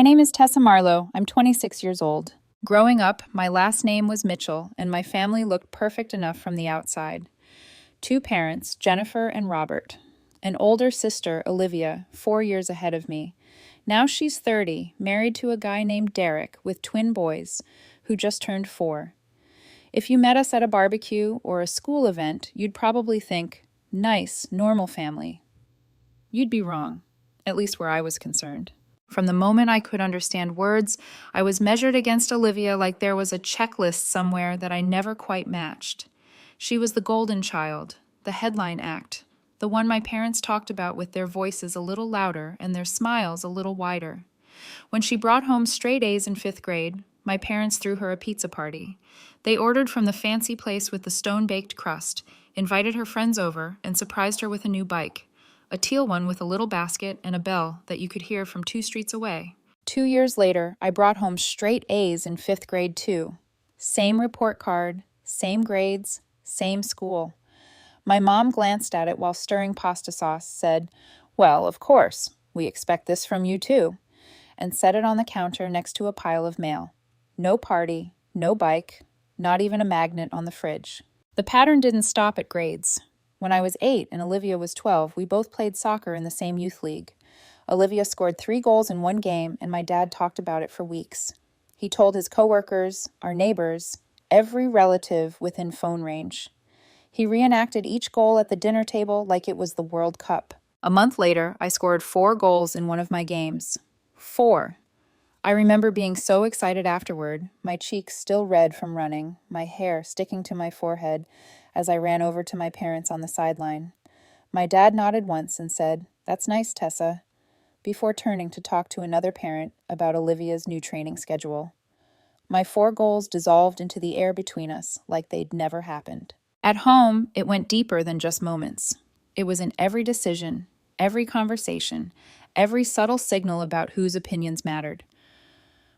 name is Tessa Marlowe. I'm 26 years old. Growing up, my last name was Mitchell, and my family looked perfect enough from the outside. Two parents, Jennifer and Robert. An older sister, Olivia, 4 years ahead of me. Now she's 30, married to a guy named Derek with twin boys, who just turned 4. If you met us at a barbecue or a school event, you'd probably think, nice, normal family. You'd be wrong, at least where I was concerned. From the moment I could understand words, I was measured against Olivia like there was a checklist somewhere that I never quite matched. She was the golden child, the headline act, the one my parents talked about with their voices a little louder and their smiles a little wider. When she brought home straight A's in 5th grade, my parents threw her a pizza party. They ordered from the fancy place with the stone-baked crust, invited her friends over, and surprised her with a new bike. A teal one with a little basket and a bell that you could hear from 2 streets away. 2 years later, I brought home straight A's in 5th grade too. Same report card, same grades, same school. My mom glanced at it while stirring pasta sauce, said, "Well, of course, we expect this from you too," and set it on the counter next to a pile of mail. No party, no bike, not even a magnet on the fridge. The pattern didn't stop at grades. When I was 8 and Olivia was 12, we both played soccer in the same youth league. Olivia scored 3 goals in one game, and my dad talked about it for weeks. He told his coworkers, our neighbors, every relative within phone range. He reenacted each goal at the dinner table like it was the World Cup. A month later, I scored 4 goals in one of my games. 4. I remember being so excited afterward, my cheeks still red from running, my hair sticking to my forehead, as I ran over to my parents on the sideline. My dad nodded once and said, "That's nice, Tessa," before turning to talk to another parent about Olivia's new training schedule. My 4 goals dissolved into the air between us like they'd never happened. At home, it went deeper than just moments. It was in every decision, every conversation, every subtle signal about whose opinions mattered.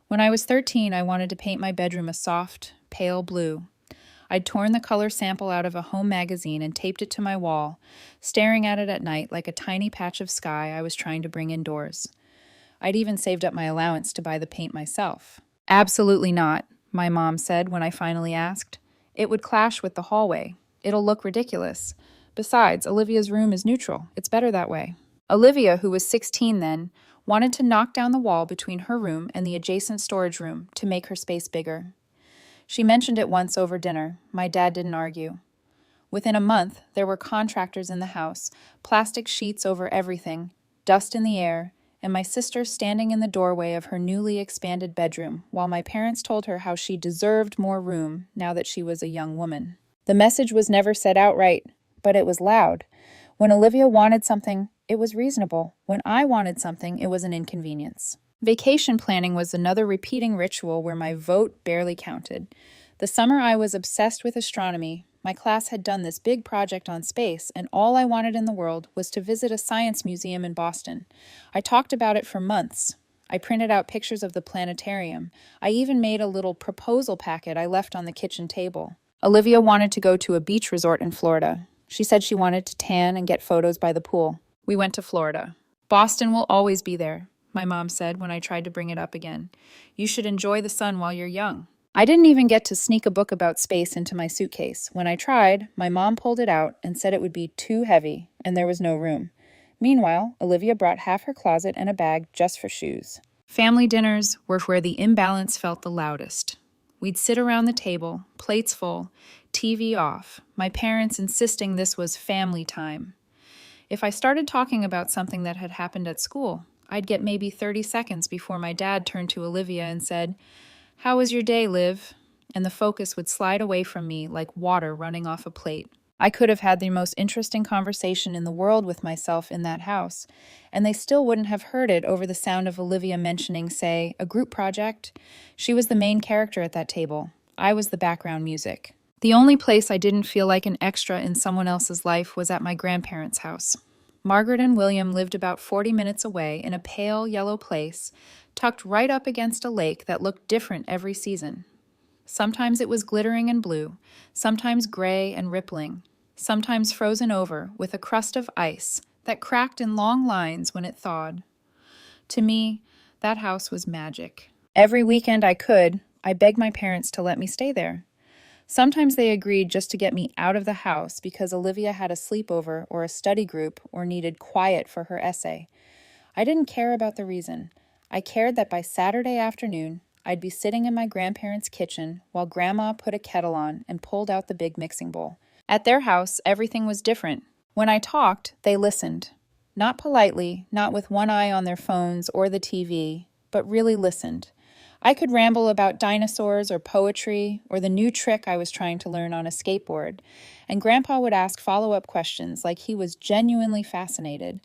When I was 13, I wanted to paint my bedroom a soft, pale blue. I'd torn the color sample out of a home magazine and taped it to my wall, staring at it at night like a tiny patch of sky I was trying to bring indoors. I'd even saved up my allowance to buy the paint myself. "Absolutely not," my mom said when I finally asked. "It would clash with the hallway. It'll look ridiculous. Besides, Olivia's room is neutral. It's better that way." Olivia, who was 16 then, wanted to knock down the wall between her room and the adjacent storage room to make her space bigger. She mentioned it once over dinner. My dad didn't argue. Within a month, there were contractors in the house, plastic sheets over everything, dust in the air, and my sister standing in the doorway of her newly expanded bedroom while my parents told her how she deserved more room now that she was a young woman. The message was never said outright, but it was loud. When Olivia wanted something, it was reasonable. When I wanted something, it was an inconvenience. Vacation planning was another repeating ritual where my vote barely counted. The summer I was obsessed with astronomy, my class had done this big project on space, and all I wanted in the world was to visit a science museum in Boston. I talked about it for months. I printed out pictures of the planetarium. I even made a little proposal packet I left on the kitchen table. Olivia wanted to go to a beach resort in Florida. She said she wanted to tan and get photos by the pool. We went to Florida. "Boston will always be there," my mom said when I tried to bring it up again. "You should enjoy the sun while you're young." I didn't even get to sneak a book about space into my suitcase. When I tried, my mom pulled it out and said it would be too heavy, and there was no room. Meanwhile, Olivia brought half her closet and a bag just for shoes. Family dinners were where the imbalance felt the loudest. We'd sit around the table, plates full, TV off, my parents insisting this was family time. If I started talking about something that had happened at school, I'd get maybe 30 seconds before my dad turned to Olivia and said, "How was your day, Liv?" And the focus would slide away from me like water running off a plate. I could have had the most interesting conversation in the world with myself in that house, and they still wouldn't have heard it over the sound of Olivia mentioning, say, a group project. She was the main character at that table. I was the background music. The only place I didn't feel like an extra in someone else's life was at my grandparents' house. Margaret and William lived about 40 minutes away in a pale yellow place, tucked right up against a lake that looked different every season. Sometimes it was glittering and blue, sometimes gray and rippling, sometimes frozen over with a crust of ice that cracked in long lines when it thawed. To me, That house was magic. Every weekend I begged my parents to let me stay there. Sometimes they agreed just to get me out of the house because Olivia had a sleepover or a study group or needed quiet for her essay. I didn't care about the reason. I cared that by Saturday afternoon, I'd be sitting in my grandparents' kitchen while Grandma put a kettle on and pulled out the big mixing bowl. At their house, everything was different. When I talked, they listened. Not politely, not with one eye on their phones or the TV, but really listened. I could ramble about dinosaurs or poetry or the new trick I was trying to learn on a skateboard, and Grandpa would ask follow-up questions like he was genuinely fascinated.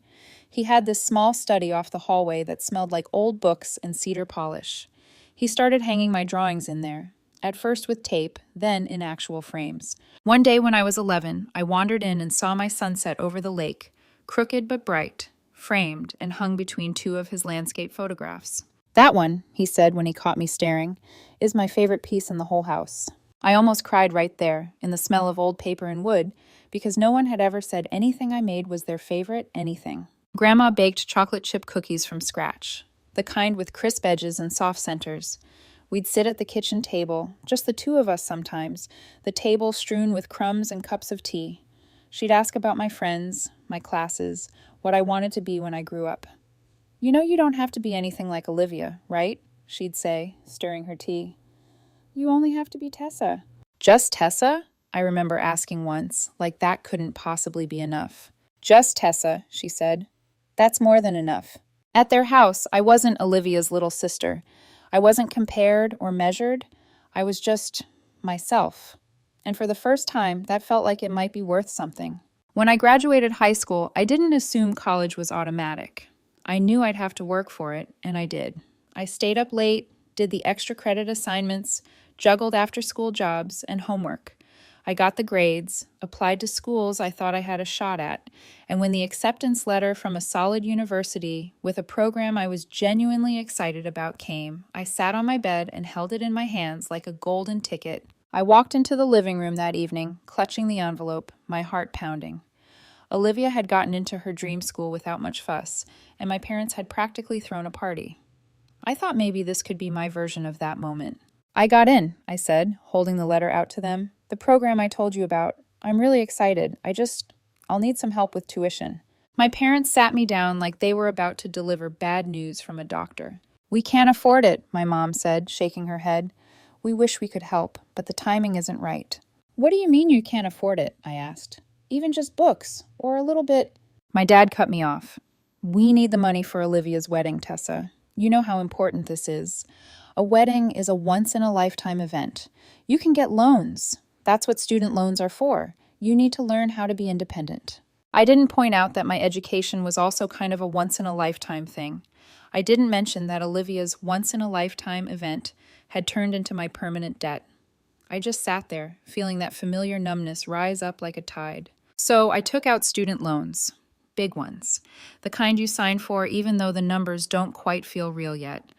He had this small study off the hallway that smelled like old books and cedar polish. He started hanging my drawings in there, at first with tape, then in actual frames. One day when I was 11, I wandered in and saw my sunset over the lake, crooked but bright, framed and hung between two of his landscape photographs. "That one," he said when he caught me staring, "is my favorite piece in the whole house." I almost cried right there, in the smell of old paper and wood, because no one had ever said anything I made was their favorite anything. Grandma baked chocolate chip cookies from scratch, the kind with crisp edges and soft centers. We'd sit at the kitchen table, just the two of us sometimes, the table strewn with crumbs and cups of tea. She'd ask about my friends, my classes, what I wanted to be when I grew up. "You know you don't have to be anything like Olivia, right?" she'd say, stirring her tea. "You only have to be Tessa." "Just Tessa?" I remember asking once, like that couldn't possibly be enough. "Just Tessa," she said. "That's more than enough." At their house, I wasn't Olivia's little sister. I wasn't compared or measured. I was just myself. And for the first time, that felt like it might be worth something. When I graduated high school, I didn't assume college was automatic. I knew I'd have to work for it, and I did. I stayed up late, did the extra credit assignments, juggled after-school jobs and homework. I got the grades, applied to schools I thought I had a shot at, and when the acceptance letter from a solid university with a program I was genuinely excited about came, I sat on my bed and held it in my hands like a golden ticket. I walked into the living room that evening, clutching the envelope, my heart pounding. Olivia had gotten into her dream school without much fuss, and my parents had practically thrown a party. I thought maybe this could be my version of that moment. "I got in," I said, holding the letter out to them. "The program I told you about. I'm really excited. I'll need some help with tuition." My parents sat me down like they were about to deliver bad news from a doctor. "We can't afford it," my mom said, shaking her head. "We wish we could help, but the timing isn't right." "What do you mean you can't afford it?" I asked. "Even just books, or a little bit—" My dad cut me off. "We need the money for Olivia's wedding, Tessa. You know how important this is. A wedding is a once-in-a-lifetime event. You can get loans. That's what student loans are for. You need to learn how to be independent." I didn't point out that my education was also kind of a once-in-a-lifetime thing. I didn't mention that Olivia's once-in-a-lifetime event had turned into my permanent debt. I just sat there, feeling that familiar numbness rise up like a tide. So I took out student loans. Big ones. The kind you sign for even though the numbers don't quite feel real yet.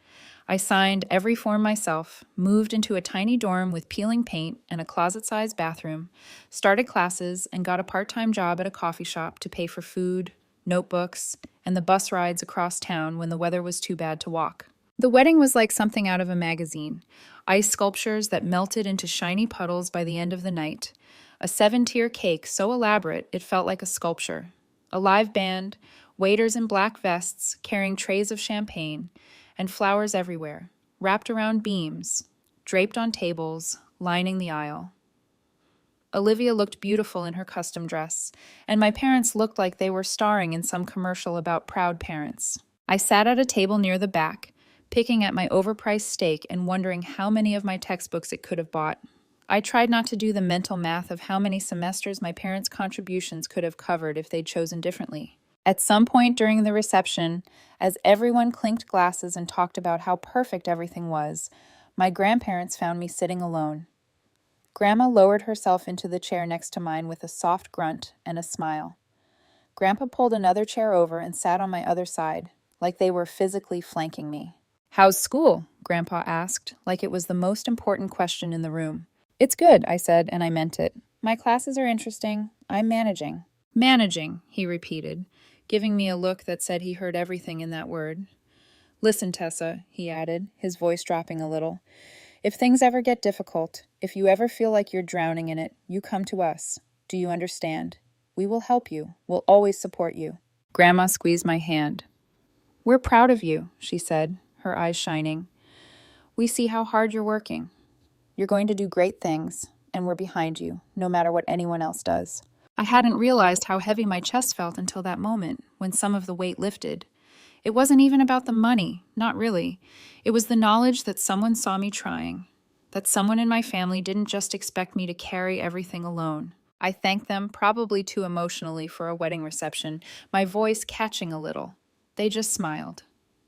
I signed every form myself, moved into a tiny dorm with peeling paint and a closet-sized bathroom, started classes, and got a part-time job at a coffee shop to pay for food, notebooks, and the bus rides across town when the weather was too bad to walk. The wedding was like something out of a magazine. Ice sculptures that melted into shiny puddles by the end of the night. A 7-tier cake so elaborate it felt like a sculpture. A live band, waiters in black vests carrying trays of champagne, and flowers everywhere, wrapped around beams, draped on tables, lining the aisle. Olivia looked beautiful in her custom dress, and my parents looked like they were starring in some commercial about proud parents. I sat at a table near the back, picking at my overpriced steak and wondering how many of my textbooks it could have bought. I tried not to do the mental math of how many semesters my parents' contributions could have covered if they'd chosen differently. At some point during the reception, as everyone clinked glasses and talked about how perfect everything was, my grandparents found me sitting alone. Grandma lowered herself into the chair next to mine with a soft grunt and a smile. Grandpa pulled another chair over and sat on my other side, like they were physically flanking me. "How's school?" Grandpa asked, like it was the most important question in the room. "It's good," I said, and I meant it. "My classes are interesting. I'm managing." "Managing," he repeated, giving me a look that said he heard everything in that word. Listen, Tessa, he added, his voice dropping a little. If things ever get difficult, if you ever feel like you're drowning in it, you come to us. Do you understand? We will help you. We'll always support you. Grandma squeezed my hand. We're proud of you, she said, her eyes shining. We see how hard you're working. You're going to do great things, and we're behind you, no matter what anyone else does. I hadn't realized how heavy my chest felt until that moment, when some of the weight lifted. It wasn't even about the money, not really. It was the knowledge that someone saw me trying, that someone in my family didn't just expect me to carry everything alone. I thanked them, probably too emotionally for a wedding reception, my voice catching a little. They just smiled.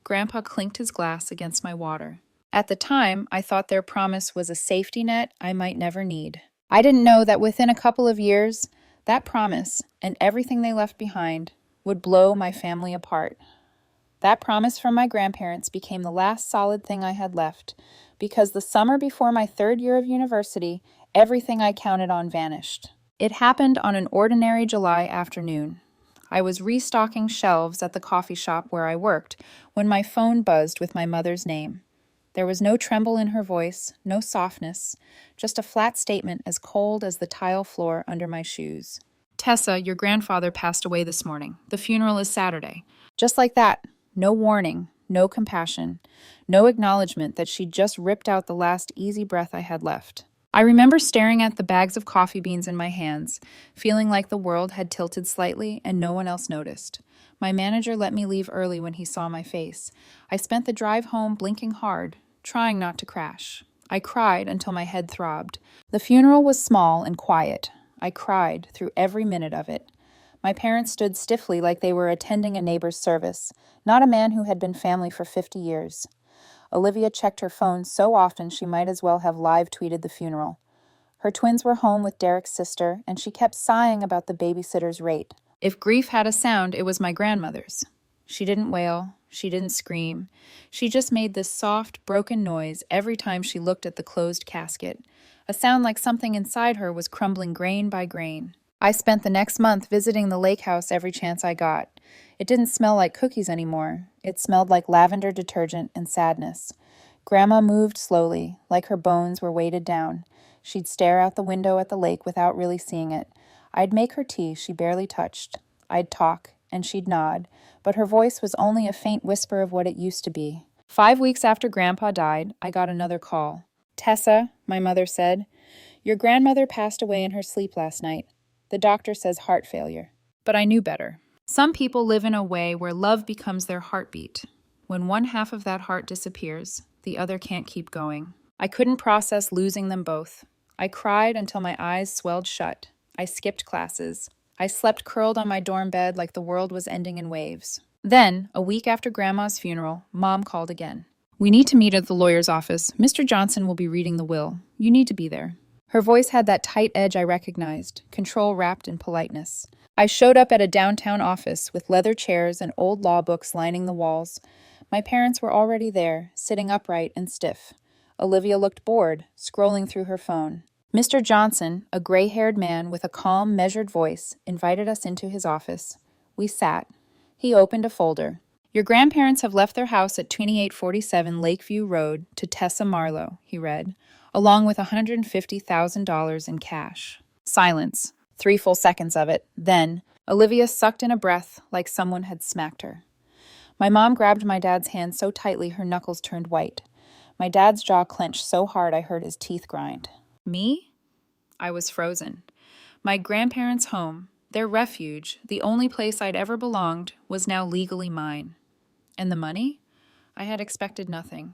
Grandpa clinked his glass against my water. At the time, I thought their promise was a safety net I might never need. I didn't know that within a couple of years, that promise, and everything they left behind, would blow my family apart. That promise from my grandparents became the last solid thing I had left, because the summer before my 3rd year of university, everything I counted on vanished. It happened on an ordinary July afternoon. I was restocking shelves at the coffee shop where I worked when my phone buzzed with my mother's name. There was no tremble in her voice, no softness, just a flat statement as cold as the tile floor under my shoes. Tessa, your grandfather passed away this morning. The funeral is Saturday. Just like that. No warning, no compassion, no acknowledgement that she'd just ripped out the last easy breath I had left. I remember staring at the bags of coffee beans in my hands, feeling like the world had tilted slightly and no one else noticed. My manager let me leave early when he saw my face. I spent the drive home blinking hard, trying not to crash. I cried until my head throbbed. The funeral was small and quiet. I cried through every minute of it. My parents stood stiffly like they were attending a neighbor's service, not a man who had been family for 50 years. Olivia checked her phone so often she might as well have live tweeted the funeral. Her twins were home with Derek's sister, and she kept sighing about the babysitter's rate. If grief had a sound, it was my grandmother's. She didn't wail, she didn't scream. She just made this soft, broken noise every time she looked at the closed casket, a sound like something inside her was crumbling grain by grain. I spent the next month visiting the lake house every chance I got. It didn't smell like cookies anymore. It smelled like lavender detergent and sadness. Grandma moved slowly, like her bones were weighted down. She'd stare out the window at the lake without really seeing it. I'd make her tea she barely touched. I'd talk, and she'd nod, but her voice was only a faint whisper of what it used to be. 5 weeks after Grandpa died, I got another call. Tessa, my mother said, your grandmother passed away in her sleep last night. The doctor says heart failure. But I knew better. Some people live in a way where love becomes their heartbeat. When one half of that heart disappears, the other can't keep going. I couldn't process losing them both. I cried until my eyes swelled shut. I skipped classes. I slept curled on my dorm bed like the world was ending in waves. Then, a week after Grandma's funeral, Mom called again. We need to meet at the lawyer's office. Mr. Johnson will be reading the will. You need to be there. Her voice had that tight edge I recognized, control wrapped in politeness. I showed up at a downtown office with leather chairs and old law books lining the walls. My parents were already there, sitting upright and stiff. Olivia looked bored, scrolling through her phone. Mr. Johnson, a gray-haired man with a calm, measured voice, invited us into his office. We sat. He opened a folder. Your grandparents have left their house at 2847 Lakeview Road to Tessa Marlowe, he read, along with $150,000 in cash. Silence. 3 full seconds of it. Then, Olivia sucked in a breath like someone had smacked her. My mom grabbed my dad's hand so tightly her knuckles turned white. My dad's jaw clenched so hard I heard his teeth grind. Me? I was frozen. My grandparents' home, their refuge, the only place I'd ever belonged, was now legally mine. And the money? I had expected nothing.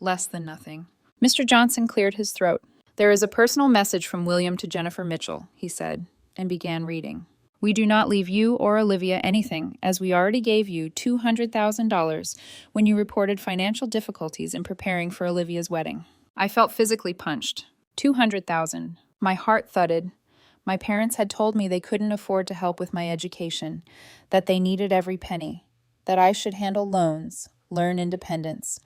Less than nothing. Mr. Johnson cleared his throat. There is a personal message from William to Jennifer Mitchell, he said, and began reading. We do not leave you or Olivia anything, as we already gave you $200,000 when you reported financial difficulties in preparing for Olivia's wedding. I felt physically punched. $200,000. My heart thudded. My parents had told me they couldn't afford to help with my education, that they needed every penny, that I should handle loans, learn independence.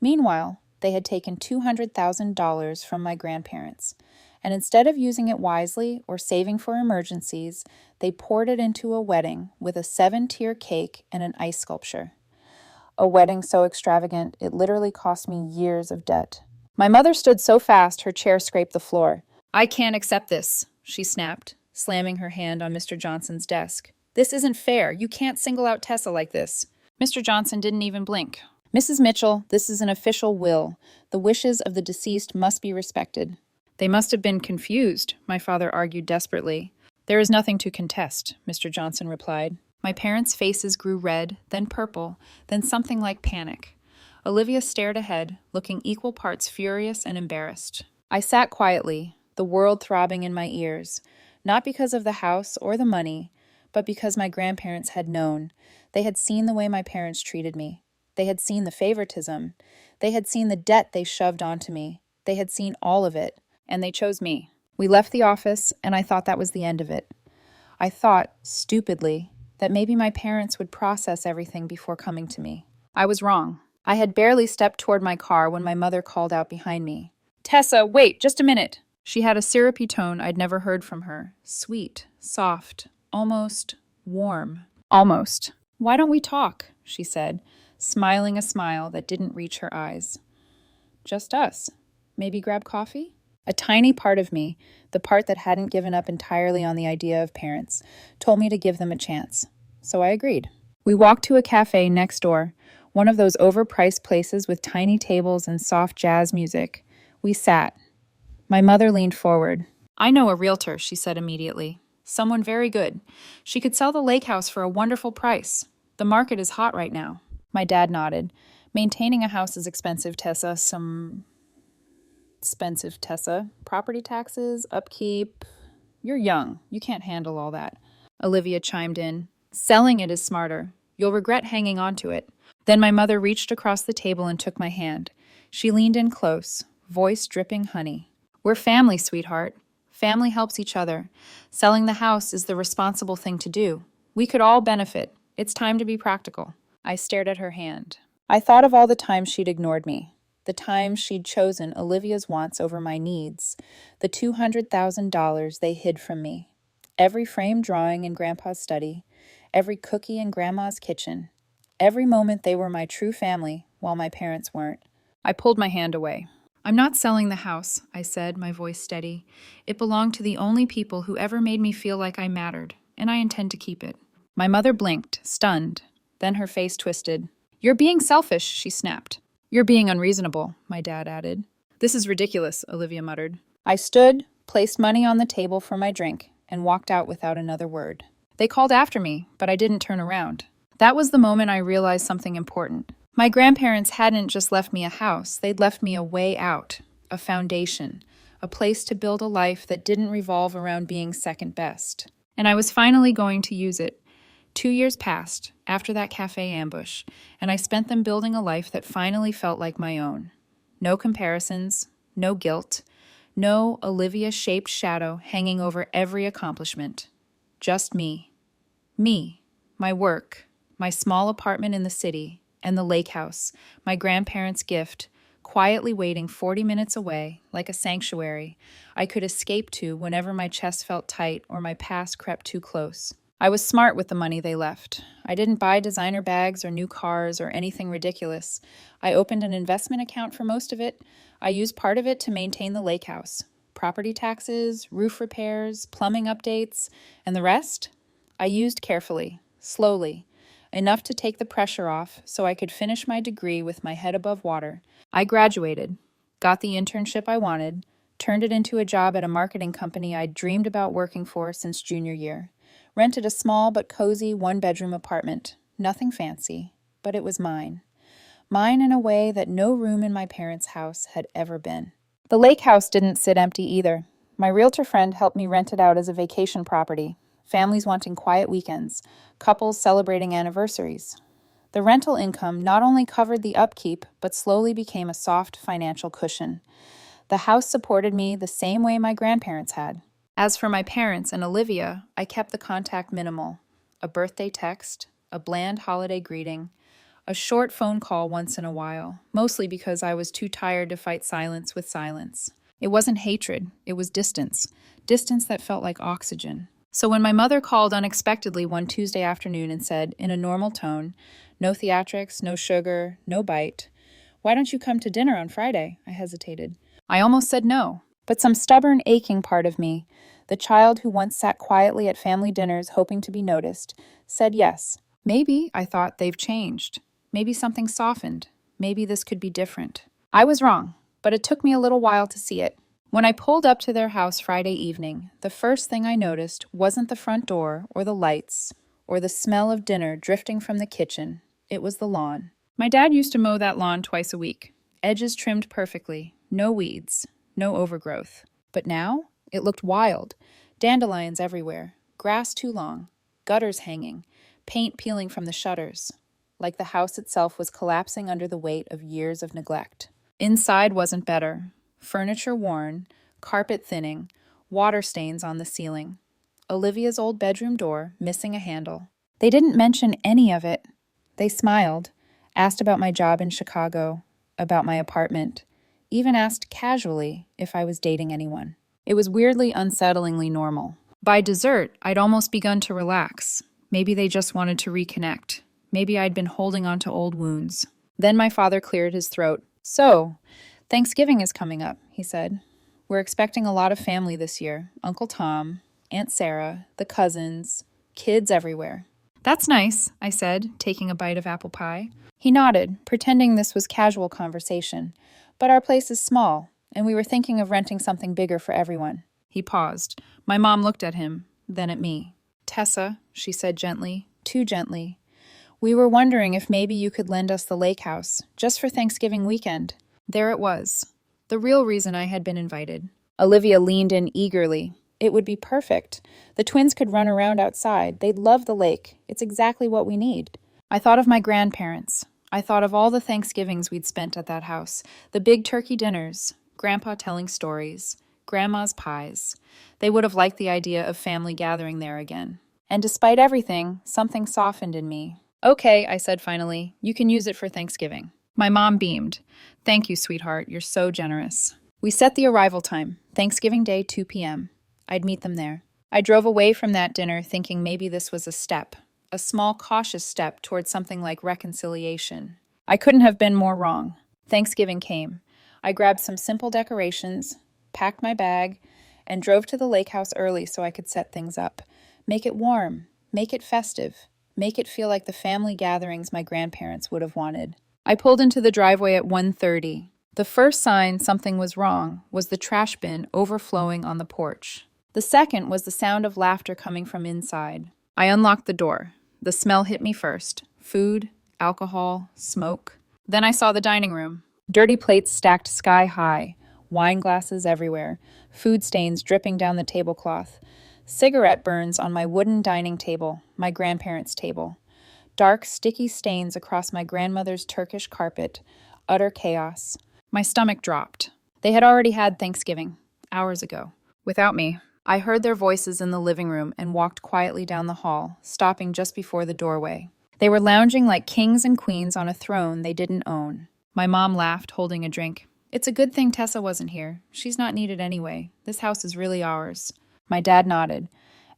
Meanwhile, they had taken $200,000 from my grandparents, and instead of using it wisely or saving for emergencies, they poured it into a wedding with a 7-tier cake and an ice sculpture. A wedding so extravagant, it literally cost me years of debt. My mother stood so fast, her chair scraped the floor. "I can't accept this," she snapped, slamming her hand on Mr. Johnson's desk. "This isn't fair. You can't single out Tessa like this." Mr. Johnson didn't even blink. "Mrs. Mitchell, this is an official will. The wishes of the deceased must be respected." "They must have been confused," my father argued desperately. "There is nothing to contest," Mr. Johnson replied. My parents' faces grew red, then purple, then something like panic. Olivia stared ahead, looking equal parts furious and embarrassed. I sat quietly, the world throbbing in my ears, not because of the house or the money, but because my grandparents had known. They had seen the way my parents treated me. They had seen the favoritism. They had seen the debt they shoved onto me. They had seen all of it, and they chose me. We left the office, and I thought that was the end of it. I thought, stupidly, that maybe my parents would process everything before coming to me. I was wrong. I had barely stepped toward my car when my mother called out behind me. "Tessa, wait, just a minute." She had a syrupy tone I'd never heard from her. Sweet, soft, almost warm. Almost. "Why don't we talk?" she said, smiling a smile that didn't reach her eyes. "Just us. Maybe grab coffee?" A tiny part of me, the part that hadn't given up entirely on the idea of parents, told me to give them a chance. So I agreed. We walked to a cafe next door, one of those overpriced places with tiny tables and soft jazz music. We sat. My mother leaned forward. "I know a realtor," she said immediately. "Someone very good. She could sell the lake house for a wonderful price. The market is hot right now." My dad nodded. "Maintaining a house is expensive, Tessa. Expensive, Tessa. Property taxes, upkeep. You're young. You can't handle all that." Olivia chimed in. "Selling it is smarter. You'll regret hanging on to it." Then my mother reached across the table and took my hand. She leaned in close, voice dripping honey. "We're family, sweetheart. Family helps each other. Selling the house is the responsible thing to do. We could all benefit. It's time to be practical." I stared at her hand. I thought of all the times she'd ignored me. The time she'd chosen Olivia's wants over my needs, the $200,000 they hid from me, every framed drawing in Grandpa's study, every cookie in Grandma's kitchen, every moment they were my true family while my parents weren't. I pulled my hand away. "I'm not selling the house," I said, my voice steady. "It belonged to the only people who ever made me feel like I mattered, and I intend to keep it." My mother blinked, stunned. Then her face twisted. "You're being selfish," she snapped. "You're being unreasonable," my dad added. "This is ridiculous," Olivia muttered. I stood, placed money on the table for my drink, and walked out without another word. They called after me, but I didn't turn around. That was the moment I realized something important. My grandparents hadn't just left me a house, they'd left me a way out, a foundation, a place to build a life that didn't revolve around being second best. And I was finally going to use it. 2 years passed after that cafe ambush, and I spent them building a life that finally felt like my own. No comparisons, no guilt, no Olivia-shaped shadow hanging over every accomplishment. Just me. Me, my work, my small apartment in the city, and the lake house, my grandparents' gift, quietly waiting 40 minutes away, like a sanctuary I could escape to whenever my chest felt tight or my past crept too close. I was smart with the money they left. I didn't buy designer bags or new cars or anything ridiculous. I opened an investment account for most of it. I used part of it to maintain the lake house. Property taxes, roof repairs, plumbing updates, and the rest? I used carefully, slowly, enough to take the pressure off so I could finish my degree with my head above water. I graduated, got the internship I wanted, turned it into a job at a marketing company I'd dreamed about working for since junior year. Rented a small but cozy one-bedroom apartment. Nothing fancy, but it was mine. Mine in a way that no room in my parents' house had ever been. The lake house didn't sit empty either. My realtor friend helped me rent it out as a vacation property. Families wanting quiet weekends, couples celebrating anniversaries. The rental income not only covered the upkeep, but slowly became a soft financial cushion. The house supported me the same way my grandparents had. As for my parents and Olivia, I kept the contact minimal. A birthday text, a bland holiday greeting, a short phone call once in a while, mostly because I was too tired to fight silence with silence. It wasn't hatred, it was distance. Distance that felt like oxygen. So when my mother called unexpectedly one Tuesday afternoon and said, in a normal tone, "No theatrics, no sugar, no bite. Why don't you come to dinner on Friday?" I hesitated. I almost said no, but some stubborn, aching part of me, the child who once sat quietly at family dinners hoping to be noticed, said yes. Maybe, I thought, they've changed. Maybe something softened. Maybe this could be different. I was wrong, but it took me a little while to see it. When I pulled up to their house Friday evening, the first thing I noticed wasn't the front door or the lights or the smell of dinner drifting from the kitchen. It was the lawn. My dad used to mow that lawn twice a week. Edges trimmed perfectly, no weeds, no overgrowth. But now, it looked wild. Dandelions everywhere, grass too long, gutters hanging, paint peeling from the shutters, like the house itself was collapsing under the weight of years of neglect. Inside wasn't better. Furniture worn, carpet thinning, water stains on the ceiling. Olivia's old bedroom door missing a handle. They didn't mention any of it. They smiled, asked about my job in Chicago, about my apartment, even asked casually if I was dating anyone. It was weirdly, unsettlingly normal. By dessert, I'd almost begun to relax. Maybe they just wanted to reconnect. Maybe I'd been holding on to old wounds. Then my father cleared his throat. "So, Thanksgiving is coming up," he said. "We're expecting a lot of family this year. Uncle Tom, Aunt Sarah, the cousins, kids everywhere." "That's nice," I said, taking a bite of apple pie. He nodded, pretending this was casual conversation. "But our place is small, and we were thinking of renting something bigger for everyone." He paused. My mom looked at him, then at me. "Tessa," she said gently, too gently, "we were wondering if maybe you could lend us the lake house, just for Thanksgiving weekend." There it was, the real reason I had been invited. Olivia leaned in eagerly. It would be perfect. The twins could run around outside. They'd love the lake. It's exactly what we need. I thought of my grandparents. I thought of all the Thanksgivings we'd spent at that house, the big turkey dinners, Grandpa telling stories, Grandma's pies. They would have liked the idea of family gathering there again. And despite everything, something softened in me. "Okay," I said finally, "you can use it for Thanksgiving." My mom beamed. "Thank you, sweetheart. You're so generous." We set the arrival time, Thanksgiving Day, 2 p.m. I'd meet them there. I drove away from that dinner thinking maybe this was a step, a small, cautious step towards something like reconciliation. I couldn't have been more wrong. Thanksgiving came. I grabbed some simple decorations, packed my bag, and drove to the lake house early so I could set things up. Make it warm, make it festive, make it feel like the family gatherings my grandparents would have wanted. I pulled into the driveway at 1:30. The first sign something was wrong was the trash bin overflowing on the porch. The second was the sound of laughter coming from inside. I unlocked the door. The smell hit me first. Food, alcohol, smoke. Then I saw the dining room. Dirty plates stacked sky high, wine glasses everywhere, food stains dripping down the tablecloth, cigarette burns on my wooden dining table, my grandparents' table. Dark, sticky stains across my grandmother's Turkish carpet. Utter chaos. My stomach dropped. They had already had Thanksgiving, hours ago. Without me. I heard their voices in the living room and walked quietly down the hall, stopping just before the doorway. They were lounging like kings and queens on a throne they didn't own. My mom laughed, holding a drink. "It's a good thing Tessa wasn't here. She's not needed anyway. This house is really ours." My dad nodded.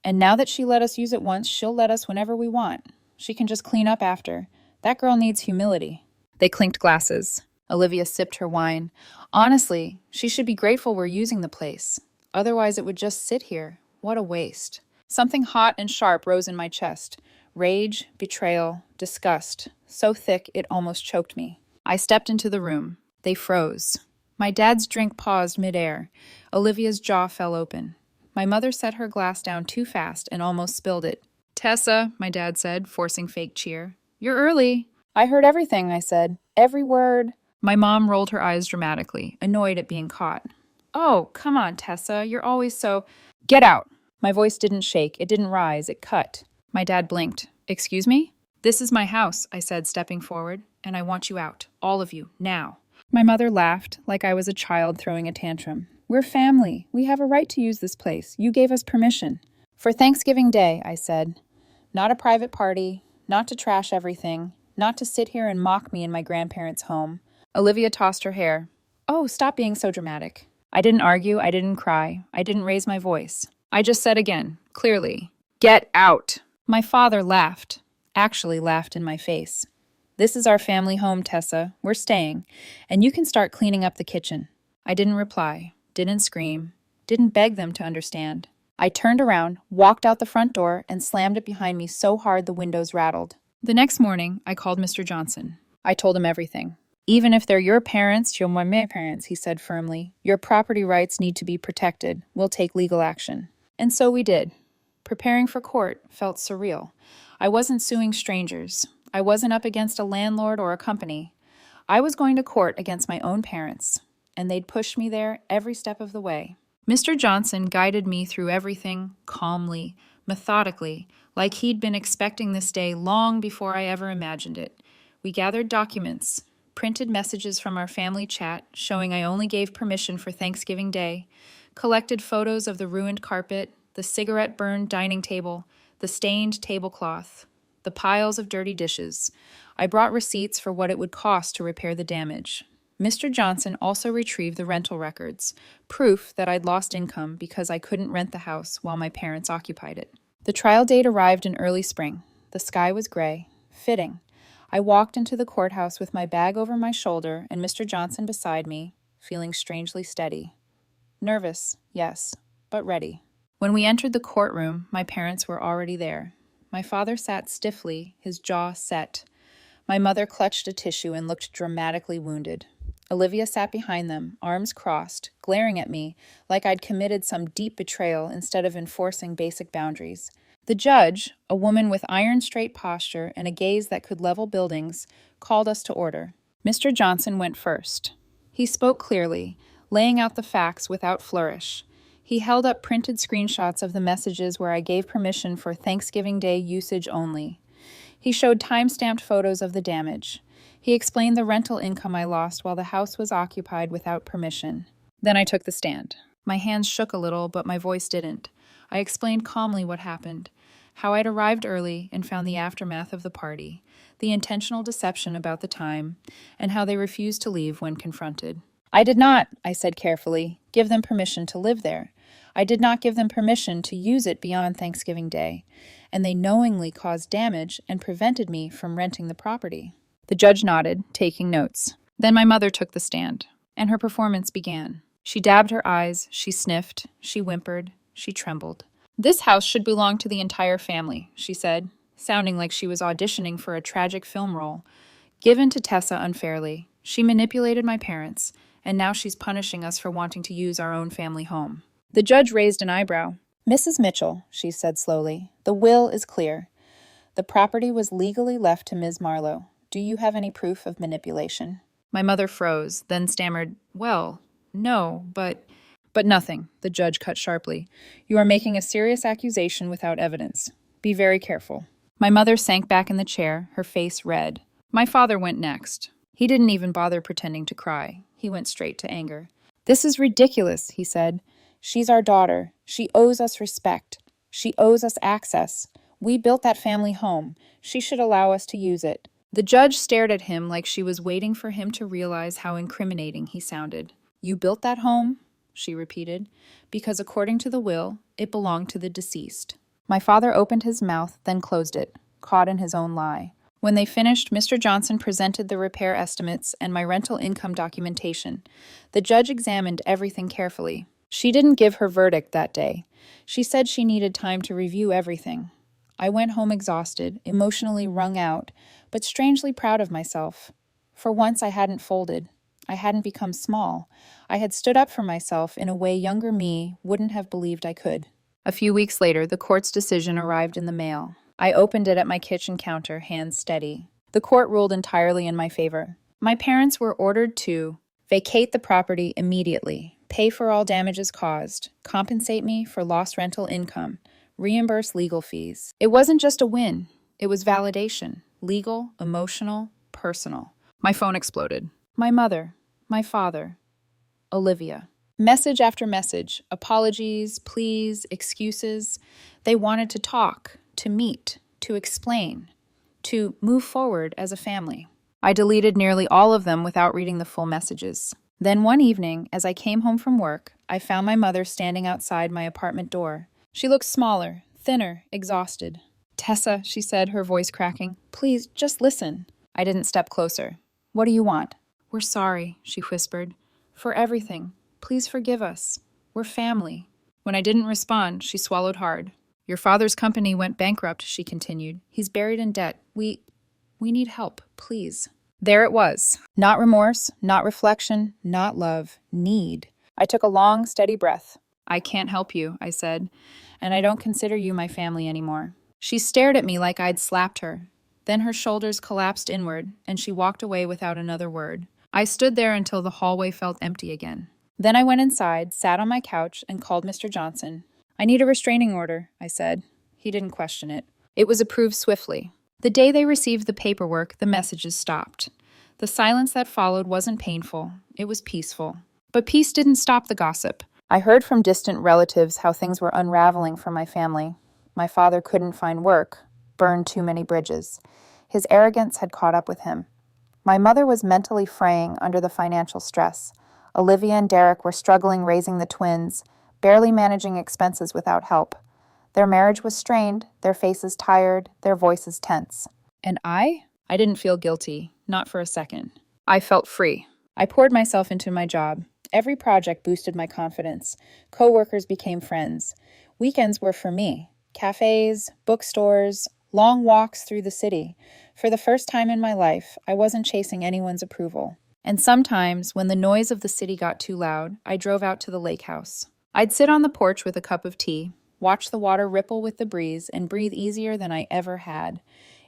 "And now that she let us use it once, she'll let us whenever we want. She can just clean up after. That girl needs humility." They clinked glasses. Olivia sipped her wine. "Honestly, she should be grateful we're using the place. Otherwise, it would just sit here. What a waste." Something hot and sharp rose in my chest. Rage, betrayal, disgust. So thick it almost choked me. I stepped into the room. They froze. My dad's drink paused midair. Olivia's jaw fell open. My mother set her glass down too fast and almost spilled it. "Tessa," my dad said, forcing fake cheer. "You're early." "I heard everything," I said. "Every word." My mom rolled her eyes dramatically, annoyed at being caught. "Oh, come on, Tessa. You're always so—" "Get out!" My voice didn't shake. It didn't rise. It cut. My dad blinked. "Excuse me?" "This is my house," I said, stepping forward, "and I want you out. All of you. Now." My mother laughed, like I was a child throwing a tantrum. "We're family. We have a right to use this place. You gave us permission." "For Thanksgiving Day," I said. "Not a private party, not to trash everything, not to sit here and mock me in my grandparents' home." Olivia tossed her hair. "Oh, stop being so dramatic." I didn't argue, I didn't cry, I didn't raise my voice. I just said again, clearly. "Get out!" My father laughed, actually laughed in my face. "This is our family home, Tessa. We're staying, and you can start cleaning up the kitchen." I didn't reply, didn't scream, didn't beg them to understand. I turned around, walked out the front door, and slammed it behind me so hard the windows rattled. The next morning, I called Mr. Johnson. I told him everything. "Even if they're your parents, you're my parents," he said firmly. "Your property rights need to be protected. We'll take legal action." And so we did. Preparing for court felt surreal. I wasn't suing strangers. I wasn't up against a landlord or a company. I was going to court against my own parents, and they'd pushed me there every step of the way. Mr. Johnson guided me through everything calmly, methodically, like he'd been expecting this day long before I ever imagined it. We gathered documents, printed messages from our family chat showing I only gave permission for Thanksgiving Day, collected photos of the ruined carpet, the cigarette-burned dining table, the stained tablecloth, the piles of dirty dishes. I brought receipts for what it would cost to repair the damage. Mr. Johnson also retrieved the rental records, proof that I'd lost income because I couldn't rent the house while my parents occupied it. The trial date arrived in early spring. The sky was gray. Fitting. I walked into the courthouse with my bag over my shoulder and Mr. Johnson beside me, feeling strangely steady. Nervous, yes, but ready. When we entered the courtroom, my parents were already there. My father sat stiffly, his jaw set. My mother clutched a tissue and looked dramatically wounded. Olivia sat behind them, arms crossed, glaring at me like I'd committed some deep betrayal instead of enforcing basic boundaries. The judge, a woman with iron-straight posture and a gaze that could level buildings, called us to order. Mr. Johnson went first. He spoke clearly, laying out the facts without flourish. He held up printed screenshots of the messages where I gave permission for Thanksgiving Day usage only. He showed time-stamped photos of the damage. He explained the rental income I lost while the house was occupied without permission. Then I took the stand. My hands shook a little, but my voice didn't. I explained calmly what happened, how I'd arrived early and found the aftermath of the party, the intentional deception about the time, and how they refused to leave when confronted. "I did not," I said carefully, "give them permission to live there. I did not give them permission to use it beyond Thanksgiving Day, and they knowingly caused damage and prevented me from renting the property." The judge nodded, taking notes. Then my mother took the stand, and her performance began. She dabbed her eyes, she sniffed, she whimpered, she trembled. "This house should belong to the entire family," she said, sounding like she was auditioning for a tragic film role. "Given to Tessa unfairly. She manipulated my parents, and now she's punishing us for wanting to use our own family home." The judge raised an eyebrow. "Mrs. Mitchell," she said slowly, "the will is clear. The property was legally left to Ms. Marlowe. Do you have any proof of manipulation?" My mother froze, then stammered, "Well, no, but nothing," the judge cut sharply. "You are making a serious accusation without evidence. Be very careful." My mother sank back in the chair, her face red. My father went next. He didn't even bother pretending to cry. He went straight to anger. "This is ridiculous," he said. "She's our daughter. She owes us respect. She owes us access. We built that family home. She should allow us to use it." The judge stared at him like she was waiting for him to realize how incriminating he sounded. "You built that home?" she repeated, "because according to the will, it belonged to the deceased." My father opened his mouth, then closed it, caught in his own lie. When they finished, Mr. Johnson presented the repair estimates and my rental income documentation. The judge examined everything carefully. She didn't give her verdict that day. She said she needed time to review everything. I went home exhausted, emotionally wrung out, but strangely proud of myself. For once I hadn't folded. I hadn't become small. I had stood up for myself in a way younger me wouldn't have believed I could. A few weeks later, the court's decision arrived in the mail. I opened it at my kitchen counter, hands steady. The court ruled entirely in my favor. My parents were ordered to vacate the property immediately, pay for all damages caused, compensate me for lost rental income, reimburse legal fees. It wasn't just a win. It was validation. Legal, emotional, personal. My phone exploded. My mother. My father. Olivia. Message after message. Apologies, pleas, excuses. They wanted to talk, to meet, to explain, to move forward as a family. I deleted nearly all of them without reading the full messages. Then one evening, as I came home from work, I found my mother standing outside my apartment door. She looked smaller, thinner, exhausted. "Tessa," she said, her voice cracking, "please, just listen." I didn't step closer. "What do you want?" "We're sorry," she whispered. "For everything. Please forgive us. We're family." When I didn't respond, she swallowed hard. "Your father's company went bankrupt," she continued. "He's buried in debt. We need help, please." There it was. Not remorse, not reflection, not love. Need. I took a long, steady breath. "I can't help you," I said, "and I don't consider you my family anymore." She stared at me like I'd slapped her. Then her shoulders collapsed inward, and she walked away without another word. I stood there until the hallway felt empty again. Then I went inside, sat on my couch, and called Mr. Johnson. "I need a restraining order," I said. He didn't question it. It was approved swiftly. The day they received the paperwork, the messages stopped. The silence that followed wasn't painful. It was peaceful. But peace didn't stop the gossip. I heard from distant relatives how things were unraveling for my family. My father couldn't find work, burned too many bridges. His arrogance had caught up with him. My mother was mentally fraying under the financial stress. Olivia and Derek were struggling raising the twins, barely managing expenses without help. Their marriage was strained, their faces tired, their voices tense. And I didn't feel guilty, not for a second. I felt free. I poured myself into my job. Every project boosted my confidence. Coworkers became friends. Weekends were for me. Cafes, bookstores, long walks through the city. For the first time in my life, I wasn't chasing anyone's approval. And sometimes, when the noise of the city got too loud, I drove out to the lake house. I'd sit on the porch with a cup of tea, watch the water ripple with the breeze, and breathe easier than I ever had.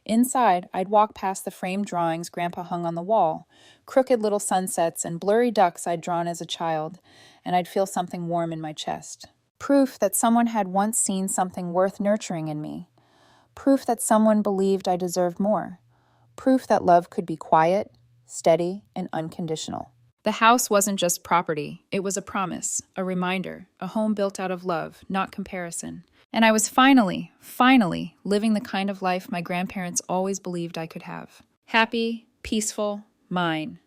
Inside, I'd walk past the framed drawings Grandpa hung on the wall, crooked little sunsets and blurry ducks I'd drawn as a child, and I'd feel something warm in my chest. Proof that someone had once seen something worth nurturing in me. Proof that someone believed I deserved more. Proof that love could be quiet, steady, and unconditional. The house wasn't just property. It was a promise, a reminder, a home built out of love, not comparison. And I was finally living the kind of life my grandparents always believed I could have. Happy, peaceful, mine.